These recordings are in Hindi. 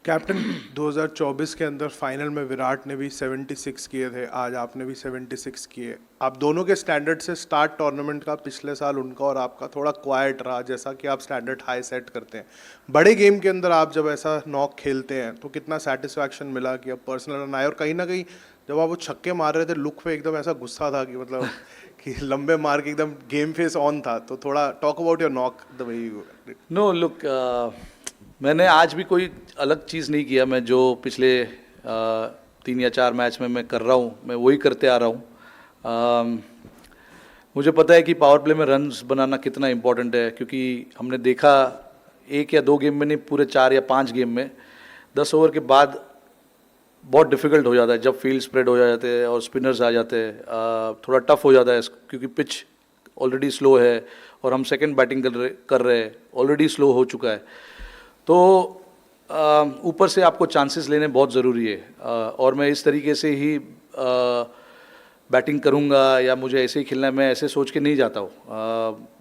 कैप्टन 2024 के अंदर फाइनल में विराट ने भी 76 किए थे, आज आपने भी 76 किए। आप दोनों के स्टैंडर्ड से स्टार्ट टूर्नामेंट का पिछले साल उनका और आपका थोड़ा क्वाइट रहा, जैसा कि आप स्टैंडर्ड हाई सेट करते हैं। बड़े गेम के अंदर आप जब ऐसा नॉक खेलते हैं तो कितना सेटिस्फैक्शन मिला कि अब पर्सनल रन आए, और कहीं ना कहीं जब आप वो छक्के मार रहे थे लुक पे एकदम ऐसा गुस्सा था कि मतलब कि लंबे मार के एकदम गेम फेस ऑन था। तो थोड़ा talk about your knock the way you. No look, मैंने आज भी कोई अलग चीज़ नहीं किया। मैं जो पिछले 3 या 4 मैच में मैं कर रहा हूँ, मैं वही करते आ रहा हूँ। मुझे पता है कि पावर प्ले में रन्स बनाना कितना इम्पोर्टेंट है, क्योंकि हमने देखा 1 या 2 गेम में नहीं, पूरे 4 या 5 गेम में 10 ओवर के बाद बहुत डिफ़िकल्ट हो जाता है जब फील्ड स्प्रेड हो जाते हैं और स्पिनर्स आ जाते हैं। थोड़ा टफ हो जाता है क्योंकि पिच ऑलरेडी स्लो है और हम सेकंड बैटिंग कर रहे हैं, ऑलरेडी स्लो हो चुका है। तो ऊपर से आपको चांसेस लेने बहुत ज़रूरी है, और मैं इस तरीके से ही बैटिंग करूंगा या मुझे ऐसे ही खेलना है, मैं ऐसे सोच के नहीं जाता हूँ।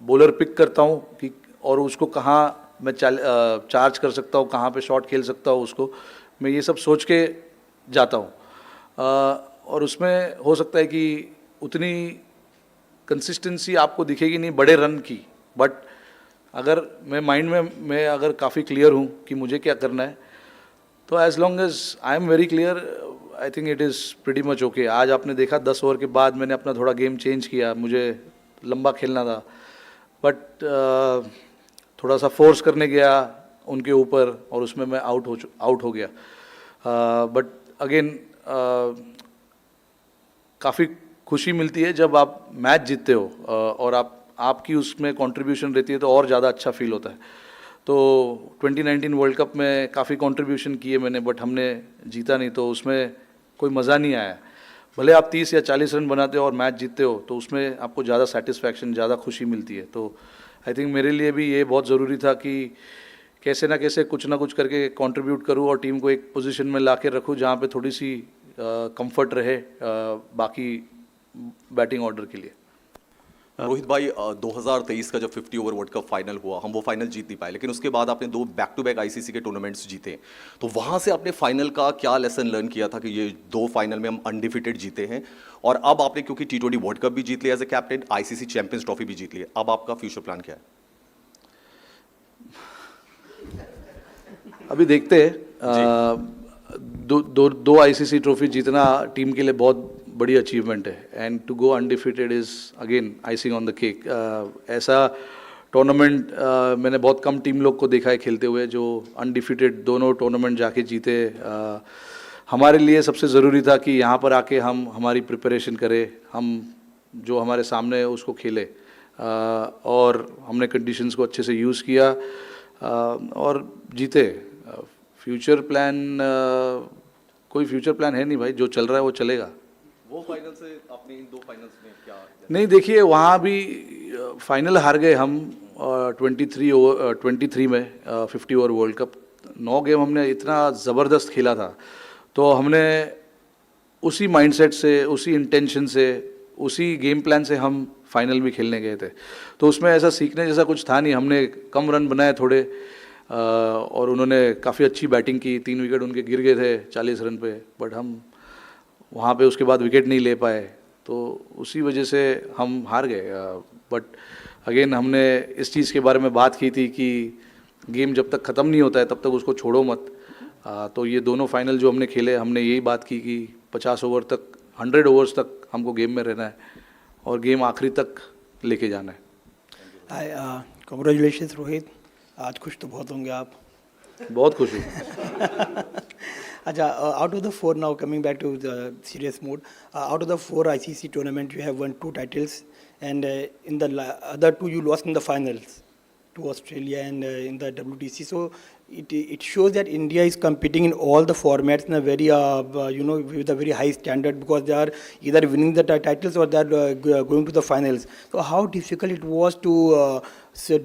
बॉलर पिक करता हूँ कि और उसको कहाँ मैं चार्ज कर सकता हूँ, कहाँ पे शॉट खेल सकता हूँ, उसको मैं ये सब सोच के जाता हूँ। और उसमें हो सकता है कि उतनी कंसिस्टेंसी आपको दिखेगी नहीं बड़े रन की, बट अगर मैं माइंड में मैं अगर काफ़ी क्लियर हूँ कि मुझे क्या करना है, तो as long as I am very clear, I think it is pretty much okay. आज आपने देखा 10 ओवर के बाद मैंने अपना थोड़ा गेम चेंज किया, मुझे लंबा खेलना था, बट थोड़ा सा फोर्स करने गया उनके ऊपर और उसमें मैं आउट हो गया। बट अगेन काफ़ी खुशी मिलती है जब आप मैच जीतते हो, और आपकी उसमें कंट्रीब्यूशन रहती है तो और ज़्यादा अच्छा फील होता है। तो 2019 वर्ल्ड कप में काफ़ी कंट्रीब्यूशन किए मैंने, बट हमने जीता नहीं, तो उसमें कोई मज़ा नहीं आया। भले आप 30 या 40 रन बनाते हो और मैच जीतते हो तो उसमें आपको ज़्यादा सेटिस्फैक्शन, ज़्यादा खुशी मिलती है। तो आई थिंक मेरे लिए भी ये बहुत ज़रूरी था कि कैसे ना कैसे कुछ ना कुछ करके कंट्रीब्यूट करूँ और टीम को एक पोजीशन में ला के रखूँ जहाँ पे थोड़ी सी कंफर्ट रहे बाकी बैटिंग ऑर्डर के लिए। रोहित भाई, 2023 का जब 50 ओवर वर्ल्ड कप फाइनल हुआ, हम वो फाइनल जीत नहीं पाए, लेकिन उसके बाद आपने 2 बैक टू बैक आईसीसी के टूर्नामेंट्स जीते। तो वहाँ से आपने फाइनल का क्या लेसन लर्न किया था कि ये 2 फाइनल में हम अनडिफिटेड जीते हैं, और अब आपने क्योंकि T20 वर्ल्ड कप भी जीत लिया as a captain, ICC champions trophy भी जीत ली, अब आपका फ्यूचर प्लान क्या है? अभी देखते हैं। दो आईसीसी ट्रॉफी जीतना टीम के लिए बहुत बड़ी अचीवमेंट है, and to go undefeated is again icing on the cake. ऐसा टूर्नामेंट मैंने बहुत कम टीम लोग को देखा है खेलते हुए जो अनडिफिटेड दोनों टूर्नामेंट जाके जीते। हमारे लिए सबसे ज़रूरी था कि यहाँ पर आके हम हमारी प्रिपरेशन करें, हम जो हमारे सामने है उसको खेले, और हमने कंडीशंस को अच्छे से यूज़ किया और जीते। फ्यूचर प्लान कोई फ्यूचर प्लान है नहीं भाई, जो चल रहा है वो चलेगा। वो फाइनल से अपने इन 2 फाइनल्स में क्या नहीं, देखिए वहाँ भी फाइनल हार गए हम 23 में 50 ओवर वर्ल्ड कप। 9 गेम हमने इतना ज़बरदस्त खेला था, तो हमने उसी माइंडसेट से, उसी इंटेंशन से, उसी गेम प्लान से हम फाइनल भी खेलने गए थे। तो उसमें ऐसा सीखने जैसा कुछ था नहीं। हमने कम रन बनाए थोड़े, और उन्होंने काफ़ी अच्छी बैटिंग की, 3 विकेट उनके गिर गए थे 40 रन पे, बट हम वहाँ पे उसके बाद विकेट नहीं ले पाए, तो उसी वजह से हम हार गए। बट अगेन हमने इस चीज़ के बारे में बात की थी कि गेम जब तक ख़त्म नहीं होता है तब तक उसको छोड़ो मत। तो ये दोनों फाइनल जो हमने खेले, हमने यही बात की कि 50 ओवर तक, 100 ओवर्स तक हमको गेम में रहना है और गेम आखिरी तक लेके जाना है। कांग्रेचुलेशंस रोहित, आज खुश तो बहुत होंगे आप। बहुत खुश हूँ। अच्छा, out of the 4 now, coming back to the serious mode, out of the 4 ICC tournament, you have won 2 titles, and in the other 2 you lost in the finals to Australia and in the WTC. So it shows that India is competing in all the formats in a very with a very high standard, because they are either winning the titles or they are going to the finals. So how difficult it was to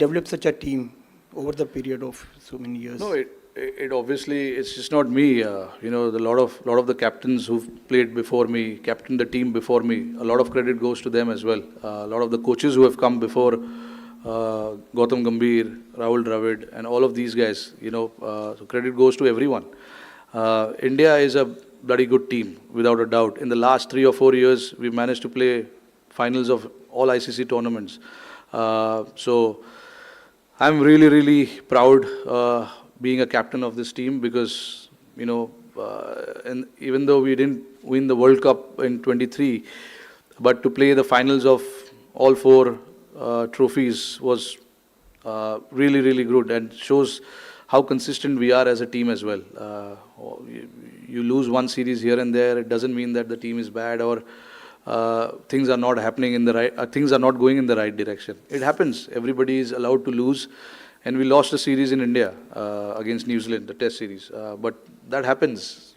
develop such a team over the period of so many years? No, it obviously, it's just not me. The lot of the captains who've played before me, captained the team before me, a lot of credit goes to them as well. A lot of the coaches who have come before Gautam Gambhir, Rahul Dravid, and all of these guys. So credit goes to everyone. India is a bloody good team, without a doubt. In the last 3 or 4 years, we managed to play finals of all ICC tournaments. So I'm really, really proud being a captain of this team because, and even though we didn't win the World Cup in 23, but to play the finals of all 4 trophies was really, really good and shows how consistent we are as a team as well. You lose one series here and there, it doesn't mean that the team is bad or things are not happening in the right, things are not going in the right direction. It happens. Everybody is allowed to lose, and we lost a series in India against New Zealand, the Test series. But that happens.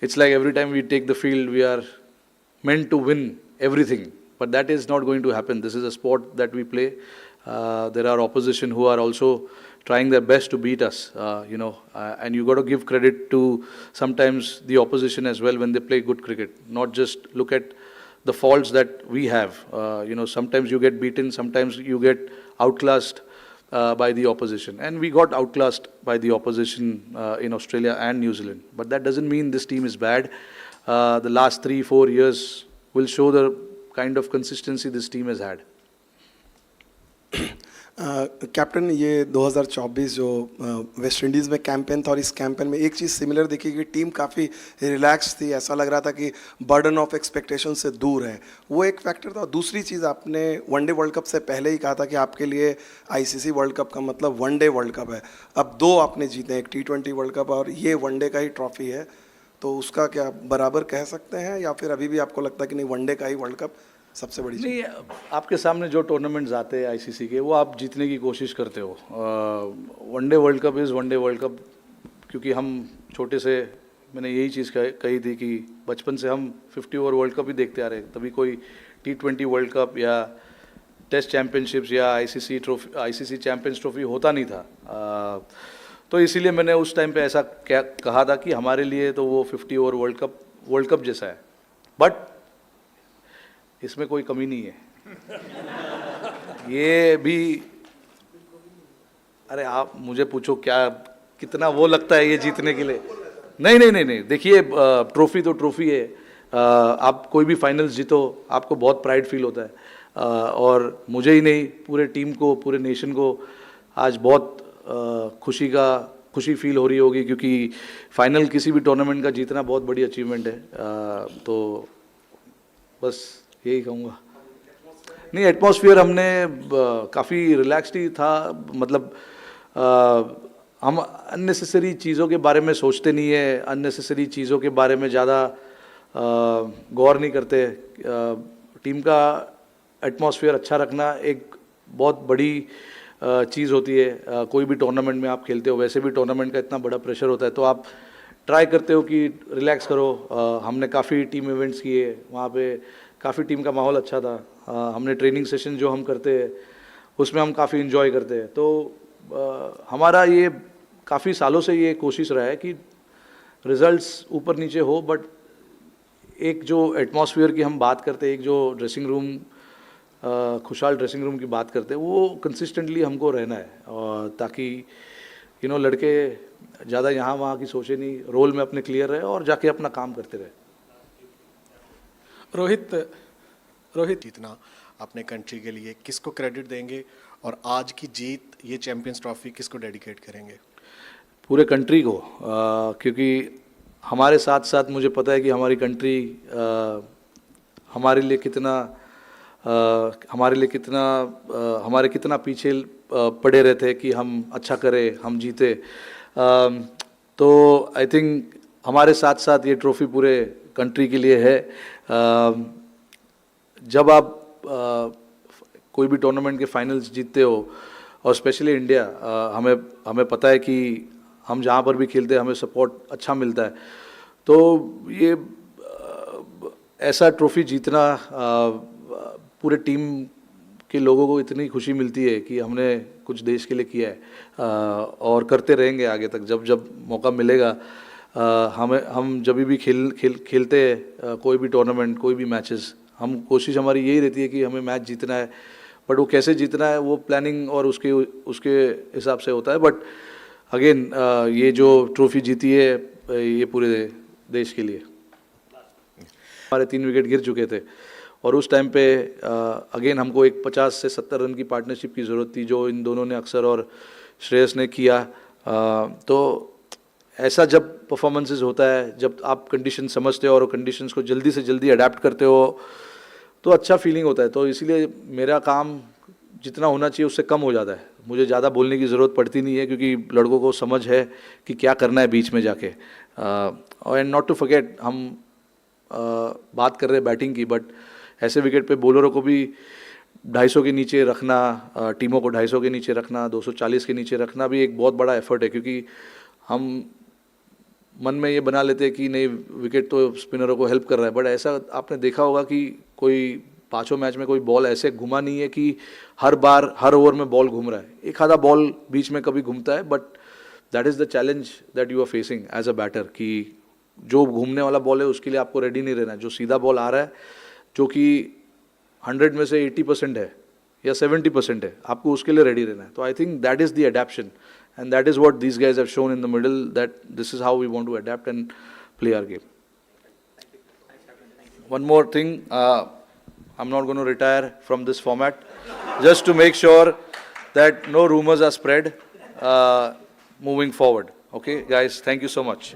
It's like every time we take the field, we are meant to win everything. But that is not going to happen. This is a sport that we play. There are opposition who are also trying their best to beat us, and you got to give credit to sometimes the opposition as well when they play good cricket, not just look at the faults that we have. Sometimes you get beaten, sometimes you get outclassed by the opposition, and we got outclassed by the opposition in Australia and New Zealand. But that doesn't mean this team is bad. The last 3-4 years will show the kind of consistency this team has had. Captain ये 2024 जो वेस्ट इंडीज़ में कैंपेन था और इस कैंपेन में एक चीज़ सिमिलर दिखी कि टीम काफ़ी रिलैक्स थी, ऐसा लग रहा था कि बर्डन ऑफ एक्सपेक्टेशन से दूर है, वो एक फैक्टर था। दूसरी चीज़ आपने वनडे वर्ल्ड कप से पहले ही कहा था कि आपके लिए आईसीसी वर्ल्ड कप का मतलब वनडे वर्ल्ड कप है। अब 2 आपने जीते, एक T20 वर्ल्ड कप और ये वनडे का ही ट्रॉफी है, तो उसका क्या बराबर कह सकते हैं या फिर अभी भी आपको लगता है कि नहीं वनडे का ही वर्ल्ड कप सबसे बड़ी चीज़? नहीं, आपके सामने जो टूर्नामेंट्स आते हैं आईसीसी के, वो आप जीतने की कोशिश करते हो। One day world cup is one day world cup, क्योंकि हम छोटे से, मैंने यही चीज़ कही थी कि बचपन से हम 50 ओवर वर्ल्ड कप ही देखते आ रहे हैं। तभी कोई T20 वर्ल्ड कप या टेस्ट चैम्पियनशिप्स या आईसीसी चैम्पियंस ट्रॉफी होता नहीं था। तो इसीलिए मैंने उस टाइम पे ऐसा कहा था कि हमारे लिए तो वो 50 ओवर वर्ल्ड कप जैसा है, बट इसमें कोई कमी नहीं है। ये भी, अरे आप मुझे पूछो क्या कितना वो लगता है ये जीतने के लिए? नहीं, देखिए ट्रॉफी तो ट्रॉफी है। आप कोई भी फाइनल्स जीतो, आपको बहुत प्राइड फील होता है, और मुझे ही नहीं, पूरे टीम को, पूरे नेशन को आज बहुत खुशी फील हो रही होगी, क्योंकि फाइनल किसी भी टूर्नामेंट का जीतना बहुत बड़ी अचीवमेंट है। तो बस यही कहूँगा। नहीं, एटमॉस्फेयर हमने काफ़ी रिलैक्स्ड ही था, मतलब हम अननेसेसरी चीज़ों के बारे में सोचते नहीं है, अननेसेसरी चीज़ों के बारे में ज़्यादा गौर नहीं करते। टीम का एटमॉस्फेयर अच्छा रखना एक बहुत बड़ी चीज़ होती है। कोई भी टूर्नामेंट में आप खेलते हो, वैसे भी टूर्नामेंट का इतना बड़ा प्रेशर होता है, तो आप ट्राई करते हो कि रिलैक्स करो। हमने काफ़ी टीम इवेंट्स किए, वहाँ पे काफ़ी टीम का माहौल अच्छा था। हमने ट्रेनिंग सेशन जो हम करते हैं उसमें हम काफ़ी इन्जॉय करते हैं। तो हमारा ये काफ़ी सालों से ये कोशिश रहा है कि रिजल्ट्स ऊपर नीचे हो, बट एक जो एटमॉस्फेयर की हम बात करते हैं, एक जो ड्रेसिंग रूम, खुशहाल ड्रेसिंग रूम की बात करते हैं, वो कंसिस्टेंटली हमको रहना है, और ताकि लड़के ज़्यादा यहाँ वहाँ की सोचे नहीं, रोल में अपने क्लियर रहे और जाके अपना काम करते रहे। रोहित जीतना अपने कंट्री के लिए किसको क्रेडिट देंगे, और आज की जीत, ये चैंपियंस ट्रॉफी किसको डेडिकेट करेंगे? पूरे कंट्री को, क्योंकि हमारे साथ साथ मुझे पता है कि हमारी कंट्री हमारे कितना पीछे पड़े रहते हैं कि हम अच्छा करें, हम जीते। तो आई थिंक हमारे साथ साथ ये ट्रॉफी पूरे कंट्री के लिए है। जब आप कोई भी टूर्नामेंट के फाइनल्स जीतते हो, और स्पेशली इंडिया, हमें पता है कि हम जहाँ पर भी खेलते हैं हमें सपोर्ट अच्छा मिलता है। तो ये ऐसा ट्रॉफी जीतना, पूरे टीम के लोगों को इतनी खुशी मिलती है कि हमने कुछ देश के लिए किया है, और करते रहेंगे आगे तक। जब मौका मिलेगा, हम जब भी खेलते हैं कोई भी टूर्नामेंट, कोई भी मैचेस, हम कोशिश हमारी यही रहती है कि हमें मैच जीतना है, बट वो कैसे जीतना है वो प्लानिंग और उसके उसके हिसाब से होता है. बट अगेन ये जो ट्रॉफी जीती है ये पूरे देश के लिए. हमारे 3 विकेट गिर चुके थे और उस टाइम पे अगेन हमको एक 50 से 70 रन की पार्टनरशिप की ज़रूरत थी, जो इन दोनों ने अक्सर और श्रेयस ने किया. तो ऐसा जब परफॉर्मेंसेस होता है, जब आप कंडीशन समझते हो और कंडीशंस को जल्दी से जल्दी अडेप्ट करते हो, तो अच्छा फीलिंग होता है. तो इसीलिए मेरा काम जितना होना चाहिए उससे कम हो जाता है. मुझे ज़्यादा बोलने की ज़रूरत पड़ती नहीं है क्योंकि लड़कों को समझ है कि क्या करना है बीच में जाके. एंड नॉट टू फॉरगेट, हम बात कर रहे हैं बैटिंग की, बट ऐसे विकेट पे बॉलरों को भी 250 के नीचे रखना, टीमों को 250 के नीचे रखना, 240 के नीचे रखना भी एक बहुत बड़ा एफर्ट है. क्योंकि हम मन में ये बना लेते हैं कि नहीं विकेट तो स्पिनरों को हेल्प कर रहा है, बट ऐसा आपने देखा होगा कि कोई 5 मैच में कोई बॉल ऐसे घुमा नहीं है कि हर बार हर ओवर में बॉल घूम रहा है. एक आधा बॉल बीच में कभी घूमता है, but that is the challenge that you are facing as a batter, कि जो घूमने वाला बॉल है उसके लिए आपको रेडी नहीं रहना है. जो सीधा बॉल आ रहा है, जो कि 100 में से 80% है या 70% है, आपको उसके लिए रेडी रहना है. तो I think that is the adaptation and that is what these guys have shown in the middle, that this is how we want to adapt and play our game. One more thing, I'm not going to retire from this format, just to make sure that no rumors are spread moving forward. Okay guys, thank you so much.